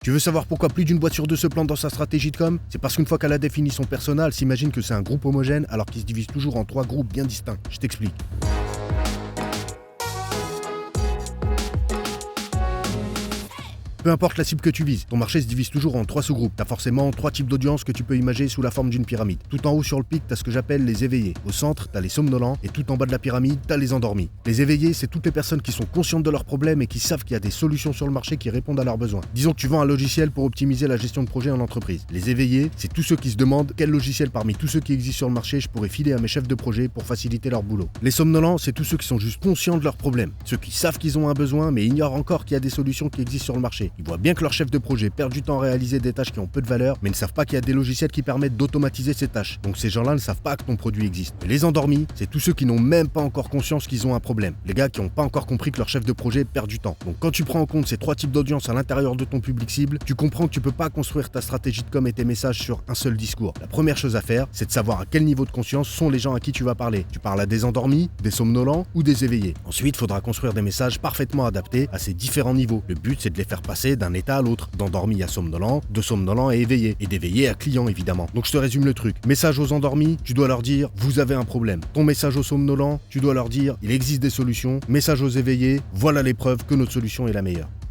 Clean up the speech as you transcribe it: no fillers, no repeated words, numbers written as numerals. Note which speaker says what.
Speaker 1: Tu veux savoir pourquoi plus d'une boîte sur deux se plante dans sa stratégie de com? C'est parce qu'une fois qu'elle a défini son persona, elle s'imagine que c'est un groupe homogène alors qu'il se divise toujours en trois groupes bien distincts. Je t'explique. Peu importe la cible que tu vises, ton marché se divise toujours en trois sous-groupes. T'as forcément trois types d'audience que tu peux imaginer sous la forme d'une pyramide. Tout en haut sur le pic, t'as ce que j'appelle les éveillés. Au centre, t'as les somnolents et tout en bas de la pyramide, t'as les endormis. Les éveillés, c'est toutes les personnes qui sont conscientes de leurs problèmes et qui savent qu'il y a des solutions sur le marché qui répondent à leurs besoins. Disons que tu vends un logiciel pour optimiser la gestion de projet en entreprise. Les éveillés, c'est tous ceux qui se demandent quel logiciel parmi tous ceux qui existent sur le marché je pourrais filer à mes chefs de projet pour faciliter leur boulot. Les somnolents, c'est tous ceux qui sont juste conscients de leurs problèmes. Ceux qui savent qu'ils ont un besoin mais ignorent encore qu'il y a des solutions qui existent sur le marché. Ils voient bien que leur chef de projet perdent du temps à réaliser des tâches qui ont peu de valeur, mais ne savent pas qu'il y a des logiciels qui permettent d'automatiser ces tâches. Donc ces gens-là ne savent pas que ton produit existe. Et les endormis, c'est tous ceux qui n'ont même pas encore conscience qu'ils ont un problème. Les gars qui n'ont pas encore compris que leur chef de projet perd du temps. Donc quand tu prends en compte ces trois types d'audience à l'intérieur de ton public cible, tu comprends que tu peux pas construire ta stratégie de com et tes messages sur un seul discours. La première chose à faire, c'est de savoir à quel niveau de conscience sont les gens à qui tu vas parler. Tu parles à des endormis, des somnolents ou des éveillés. Ensuite, il faudra construire des messages parfaitement adaptés à ces différents niveaux. Le but, c'est de les faire passer d'un état à l'autre, d'endormi à somnolent, de somnolent à éveillé, et d'éveillé à client évidemment. Donc je te résume le truc. Message aux endormis, tu dois leur dire vous avez un problème. Ton message aux somnolents, tu dois leur dire il existe des solutions. Message aux éveillés, voilà les preuves que notre solution est la meilleure.